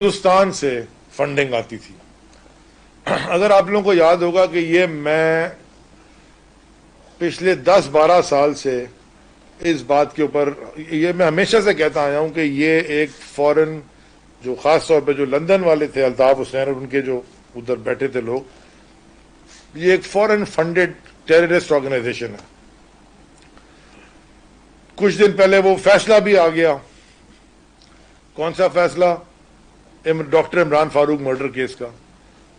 ہندوستان سے فنڈنگ آتی تھی. اگر آپ لوگوں کو یاد ہوگا کہ یہ میں پچھلے 10-12 سال سے اس بات کے اوپر یہ میں ہمیشہ سے کہتا آیا ہوں کہ یہ ایک فورن جو خاص طور پہ جو لندن والے تھے الطاف حسین اور ان کے جو ادھر بیٹھے تھے لوگ, یہ ایک فورن فنڈڈ ٹیررسٹ آرگنائزیشن ہے. کچھ دن پہلے وہ فیصلہ بھی آ گیا. کون سا فیصلہ؟ Doctor Imran Farooq murder case کا.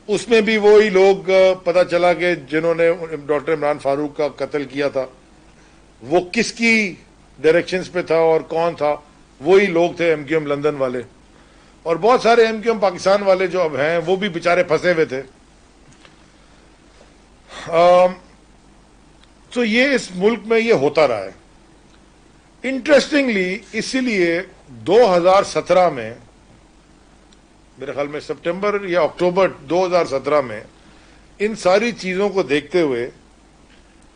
اس میں بھی وہی لوگ پتہ چلا کہ جنہوں نے ڈاکٹر عمران فاروق کا قتل کیا تھا وہ کس کی ڈائریکشنز پہ تھا اور کون تھا. وہی لوگ تھے ایم کیو ایم لندن والے, اور بہت سارے ایم کیو ایم پاکستان والے جو اب ہیں وہ بھی بےچارے پھنسے ہوئے تھے. تو یہ اس ملک میں یہ ہوتا رہا ہے. انٹرسٹنگلی اسی لیے 2017 میں میرے خیال میں سپٹمبر یا اکتوبر 2017 میں ان ساری چیزوں کو دیکھتے ہوئے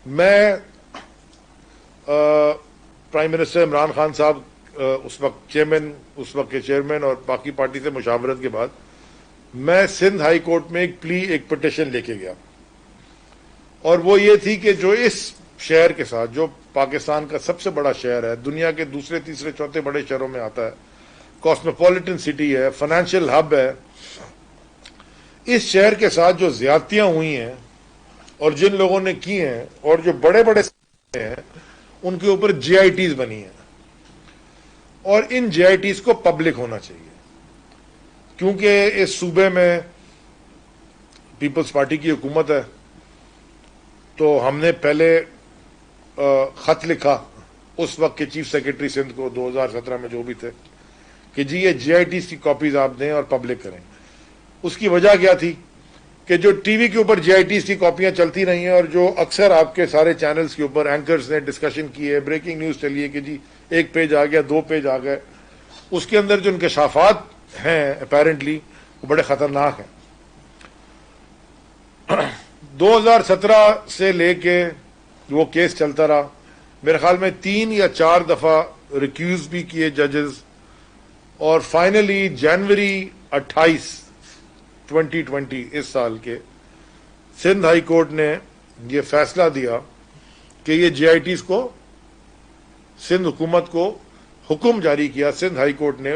میں پرائم منسٹر عمران خان صاحب اس وقت چیئرمین, اس وقت کے چیئرمین اور باقی پارٹی سے مشاورت کے بعد میں سندھ ہائی کورٹ میں ایک پٹیشن لے کے گیا, اور وہ یہ تھی کہ جو اس شہر کے ساتھ جو پاکستان کا سب سے بڑا شہر ہے, دنیا کے دوسرے تیسرے چوتھے بڑے شہروں میں آتا ہے, کاسموپولیٹن سٹی ہے, فائنینشیل ہب ہے, اس شہر کے ساتھ جو زیادتیاں ہوئی ہیں اور جن لوگوں نے کی ہیں اور جو بڑے بڑے ہیں ان کے اوپر جی آئی ٹیز بنی ہیں, اور ان جی آئی ٹیز کو پبلک ہونا چاہیے. کیونکہ اس صوبے میں پیپلز پارٹی کی حکومت ہے تو ہم نے پہلے خط لکھا اس وقت کے چیف سیکرٹری سندھ کو 2017 میں جو بھی تھے کہ جی یہ جی آئی ٹیز کی کاپیز آپ دیں اور پبلک کریں. اس کی وجہ کیا تھی کہ جو ٹی وی کے اوپر جی آئی ٹیز کی کاپیاں چلتی رہی ہیں اور جو اکثر آپ کے سارے چینلز کے اوپر اینکرز نے ڈسکشن کی ہے, بریکنگ نیوز چلی ہے کہ جی 1 پیج آ گیا 2 پیج آ گئے, اس کے اندر جو انکشافات ہیں اپیرنٹلی وہ بڑے خطرناک ہیں. 2017 سے لے کے وہ کیس چلتا رہا. میرے خیال میں 3 یا 4 دفعہ ریکیوز بھی کیے ججز, اور فائنلی جنوری 28 2020 اس سال کے سندھ ہائی کورٹ نے یہ فیصلہ دیا کہ یہ جی آئی ٹیز کو سندھ حکومت کو حکم جاری کیا سندھ ہائی کورٹ نے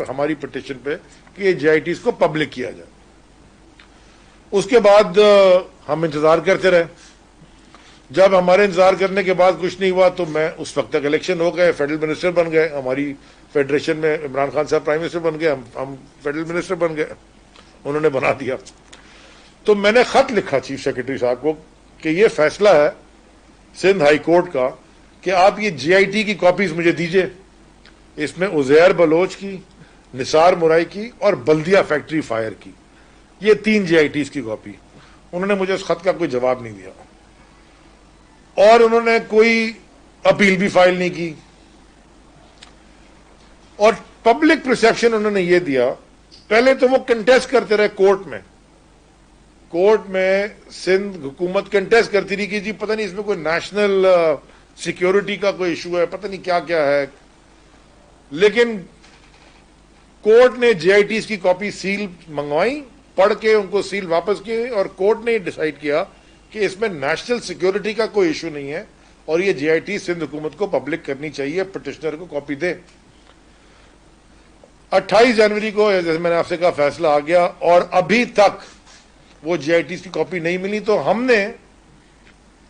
ہماری پٹیشن پہ کہ یہ جی آئی ٹیز کو پبلک کیا جائے. اس کے بعد ہم انتظار کرتے رہے. جب ہمارے انتظار کرنے کے بعد کچھ نہیں ہوا تو میں اس وقت تک الیکشن ہو گئے, فیڈرل منسٹر بن گئے, ہماری فیڈریشن میں عمران خان صاحب پرائم منسٹر بن گئے, ہم فیڈرل منسٹر بن گئے, انہوں نے بنا دیا. تو میں نے خط لکھا چیف سیکرٹری صاحب کو کہ یہ فیصلہ ہے سندھ ہائی کورٹ کا کہ آپ یہ جی آئی ٹی کی کاپیز مجھے دیجئے. اس میں عزیر بلوچ کی, نثار مرائی کی اور بلدیہ فیکٹری فائر کی, یہ 3 جی آئی ٹیز کی کاپی. انہوں نے مجھے اس خط کا کوئی جواب نہیں دیا, اور انہوں نے کوئی اپیل بھی فائل نہیں کی, اور پبلک پرسیپشن انہوں نے یہ دیا. پہلے تو وہ کنٹیسٹ کرتے رہے کورٹ میں سندھ حکومت کنٹیسٹ کرتی رہی کہ جی پتہ نہیں اس میں کوئی نیشنل سیکیورٹی کا کوئی ایشو ہے, پتہ نہیں کیا کیا ہے. لیکن کورٹ نے جی آئی ٹیز کی کاپی سیل منگوائی, پڑھ کے ان کو سیل واپس کیے, اور کورٹ نے ڈیسائیڈ کیا کہ اس میں نیشنل سیکیورٹی کا کوئی ایشو نہیں ہے اور یہ جی آئی ٹی سندھ حکومت کو پبلک کرنی چاہیے, پٹیشنر کو کاپی دے. 28 جنوری کو جیسے میں نے آپ سے کہا فیصلہ آ گیا, اور ابھی تک وہ جی آئی ٹیز کی کاپی نہیں ملی. تو ہم نے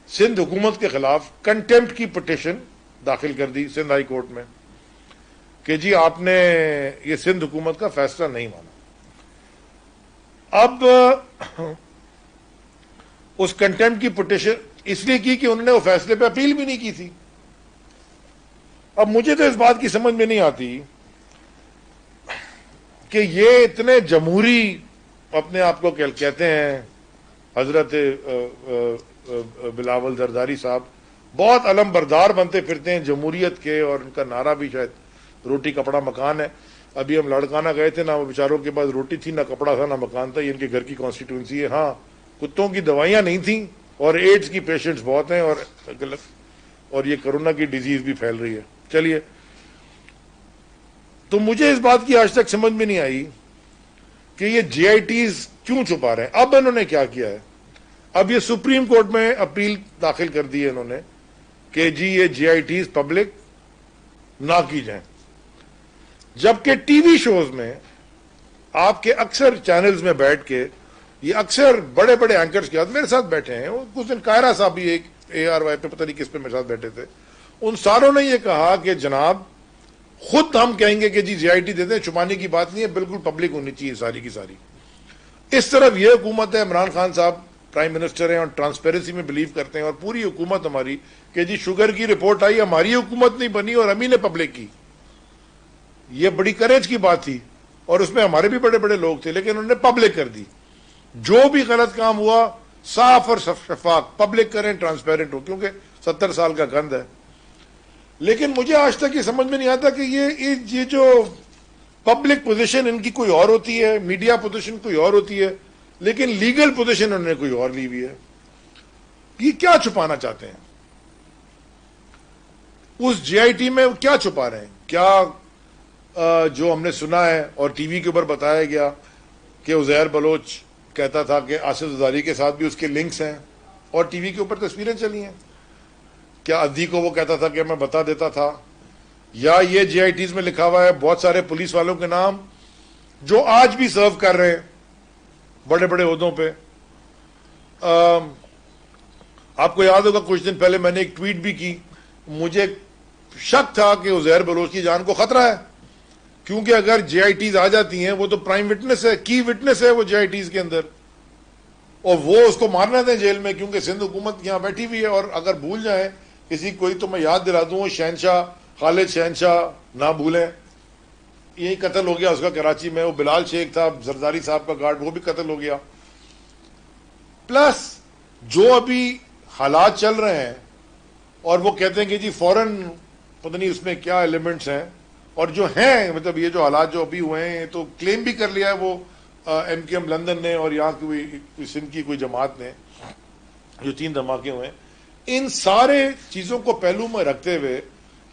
سندھ حکومت کے خلاف کنٹیمپٹ کی پٹیشن داخل کر دی سندھ ہائی کورٹ میں کہ جی آپ نے یہ سندھ حکومت کا فیصلہ نہیں مانا. اب اس کنٹیمپٹ کی پٹیشن اس لیے کی کہ انہوں نے وہ فیصلے پہ اپیل بھی نہیں کی تھی. اب مجھے تو اس بات کی سمجھ میں نہیں آتی کہ یہ اتنے جمہوری اپنے آپ کو کہتے ہیں, حضرت بلاول زرداری صاحب بہت علم بردار بنتے پھرتے ہیں جمہوریت کے, اور ان کا نعرہ بھی شاید روٹی کپڑا مکان ہے. ابھی ہم لاڑکانہ گئے تھے, نہ وہ بیچاروں کے پاس روٹی تھی, نہ کپڑا تھا, نہ مکان تھا. یہ ان کے گھر کی کانسٹیٹوئنسی ہے. ہاں کتوں کی دوائیاں نہیں تھیں, اور ایڈز کی پیشنٹس بہت ہیں, اور یہ کرونا کی ڈیزیز بھی پھیل رہی ہے. چلیے, تو مجھے اس بات کی آج تک سمجھ میں نہیں آئی کہ یہ جی آئی ٹیز کیوں چھپا رہے ہیں. اب انہوں نے کیا کیا ہے, اب یہ سپریم کورٹ میں اپیل داخل کر دی ہے انہوں نے کہ جی یہ جی آئی ٹیز پبلک نہ کی جائیں. جبکہ ٹی وی شوز میں آپ کے اکثر چینلز میں بیٹھ کے یہ اکثر بڑے بڑے اینکرز کے ساتھ میرے ساتھ بیٹھے ہیں, کچھ دن قاہرہ صاحب بھی ایک اے آر وائی پہ پتہ نہیں کس پہ میرے ساتھ بیٹھے تھے, ان ساروں نے یہ کہا کہ جناب خود ہم کہیں گے کہ جی آئی ٹی دیتے ہیں, چھپانے کی بات نہیں ہے, بالکل پبلک ہونی چاہیے ساری کی ساری. اس طرف یہ حکومت ہے, عمران خان صاحب پرائم منسٹر ہیں اور ٹرانسپیرنسی میں بلیو کرتے ہیں, اور پوری حکومت ہماری کہ جی شوگر کی رپورٹ آئی, ہماری حکومت نہیں بنی اور ہم ہی نے پبلک کی. یہ بڑی کریج کی بات تھی اور اس میں ہمارے بھی بڑے بڑے لوگ تھے, لیکن انہوں نے پبلک کر دی. جو بھی غلط کام ہوا صاف اور شفاف پبلک کریں, ٹرانسپیرنٹ ہو, کیونکہ 70 سال کا گند ہے. لیکن مجھے آج تک یہ سمجھ میں نہیں آتا کہ یہ جو پبلک پوزیشن ان کی کوئی اور ہوتی ہے, میڈیا پوزیشن کوئی اور ہوتی ہے, لیکن لیگل پوزیشن انہوں نے کوئی اور لی ہوئی ہے. یہ کیا چھپانا چاہتے ہیں اس جے آئی ٹی میں, کیا چھپا رہے ہیں؟ کیا جو ہم نے سنا ہے اور ٹی وی کے اوپر بتایا گیا کہ عزیر بلوچ کہتا تھا کہ آصف زرداری کے ساتھ بھی اس کے لنکس ہیں, اور ٹی وی کے اوپر تصویریں چلی ہیں, کیا ادھی کو وہ کہتا تھا کہ میں بتا دیتا تھا, یا یہ جے آئی ٹیز میں لکھا ہوا ہے بہت سارے پولیس والوں کے نام جو آج بھی سرو کر رہے ہیں بڑے بڑے عہدوں پہ. آپ کو یاد ہوگا کچھ دن پہلے میں نے ایک ٹویٹ بھی کی, مجھے شک تھا کہ عزیر بلوچ کی جان کو خطرہ ہے, کیونکہ اگر جے آئی ٹیز آ جاتی ہیں, وہ تو پرائم وٹنس ہے, کی وٹنس ہے وہ جے آئی ٹیز کے اندر, اور وہ اس کو مارنا دیں جیل میں, کیونکہ سندھ حکومت یہاں بیٹھی ہوئی ہے. اور اگر بھول جائیں کسی کوئی تو میں یاد دلا دوں, شہنشاہ خالد شہنشاہ نہ بھولیں, یہی قتل ہو گیا اس کا کراچی میں. وہ بلال شیخ تھا زرداری صاحب کا گارڈ, وہ بھی قتل ہو گیا. پلس جو ابھی حالات چل رہے ہیں اور وہ کہتے ہیں کہ جی فوراً پتہ نہیں اس میں کیا ایلیمنٹس ہیں, اور جو ہیں مطلب یہ جو حالات جو ابھی ہوئے ہیں تو کلیم بھی کر لیا ہے وہ ایم کیو ایم لندن نے اور یہاں کی سندھ کی کوئی جماعت نے, جو 3 دھماکے ہوئے ہیں. ان سارے چیزوں کو پہلو میں رکھتے ہوئے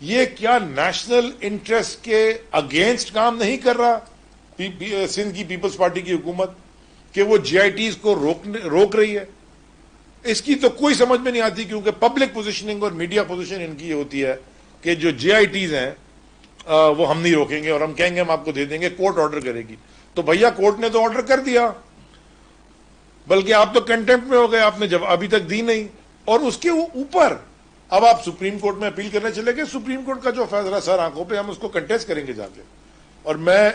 یہ کیا نیشنل انٹرسٹ کے اگینسٹ کام نہیں کر رہا سندھ کی پیپلز پارٹی کی حکومت کہ وہ جے آئی ٹیز کو روک رہی ہے؟ اس کی تو کوئی سمجھ میں نہیں آتی, کیونکہ پبلک پوزیشننگ اور میڈیا پوزیشن ان کی یہ ہوتی ہے کہ جو جے آئی ٹیز ہیں وہ ہم نہیں روکیں گے, اور ہم کہیں گے ہم آپ کو دے دیں گے, کورٹ آرڈر کرے گی. تو بھیا کورٹ نے تو آرڈر کر دیا, بلکہ آپ تو کنٹمپٹ میں ہو گئے, آپ نے جب ابھی تک دی نہیں. اور اس کے اوپر اب آپ سپریم کورٹ میں اپیل کرنے چلے گئے. سپریم کورٹ کا جو فیصلہ سر آنکھوں پہ, ہم اس کو کنٹیسٹ کریں گے جا کے. اور میں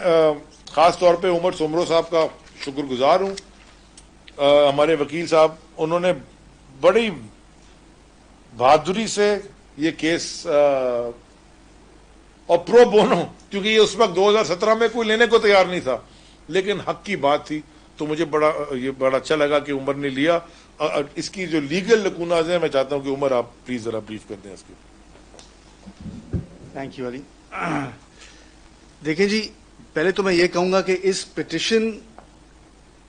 خاص طور پہ عمر سومرو صاحب کا شکر گزار ہوں, ہمارے وکیل صاحب, انہوں نے بڑی بہادری سے یہ کیس اور پرو بونو, کیونکہ یہ اس وقت 2017 میں کوئی لینے کو تیار نہیں تھا, لیکن حق کی بات تھی, تو مجھے بڑا اچھا لگا کہ عمر نے لیا. اس کی جو لیگل لکوناز ہیں میں چاہتا ہوں کہ عمر آپ پلیز ذرا بریف کر دیں اس کی. تھینک یو علی. دیکھیں جی, پہلے تو میں یہ کہوں گا کہ اس پٹیشن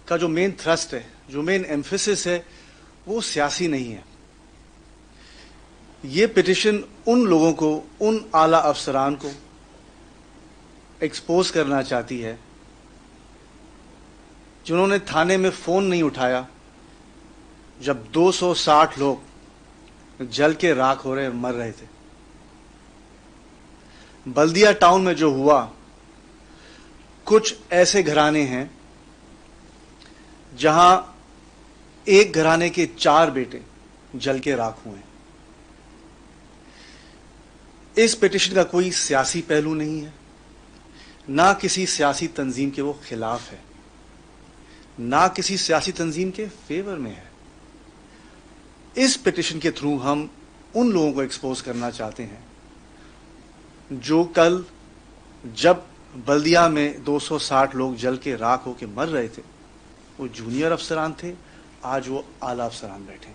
کا جو مین تھرسٹ ہے, جو مین ایمفیسس ہے, وہ سیاسی نہیں ہے. یہ پٹیشن ان لوگوں کو, ان اعلیٰ افسران کو ایکسپوز کرنا چاہتی ہے جنہوں نے تھانے میں فون نہیں اٹھایا جب 260 لوگ جل کے راکھ ہو رہے, مر رہے تھے. بلدیہ ٹاؤن میں جو ہوا, کچھ ایسے گھرانے ہیں جہاں ایک گھرانے کے 4 بیٹے جل کے راکھ ہوئے ہیں. اس پٹیشن کا کوئی سیاسی پہلو نہیں ہے, نہ کسی سیاسی تنظیم کے وہ خلاف ہے, نہ کسی سیاسی تنظیم کے فیور میں ہے. اس پٹیشن کے تھرو ہم ان لوگوں کو ایکسپوز کرنا چاہتے ہیں جو کل جب بلدیہ میں 260 لوگ جل کے راکھ ہو کے مر رہے تھے, وہ جونیئر افسران تھے, آج وہ اعلیٰ افسران بیٹھے.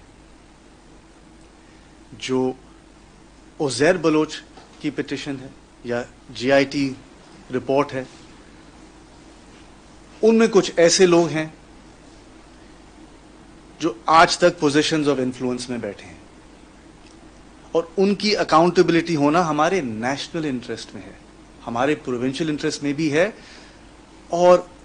جو عزیر بلوچ کی پٹیشن ہے یا جی آئی ٹی رپورٹ ہے, ان میں کچھ ایسے لوگ ہیں جو آج تک پوزیشنز آف انفلوئنس میں بیٹھے ہیں, اور ان کی اکاؤنٹیبلٹی ہونا ہمارے نیشنل انٹرسٹ میں ہے, ہمارے پروونشل انٹرسٹ میں بھی ہے, اور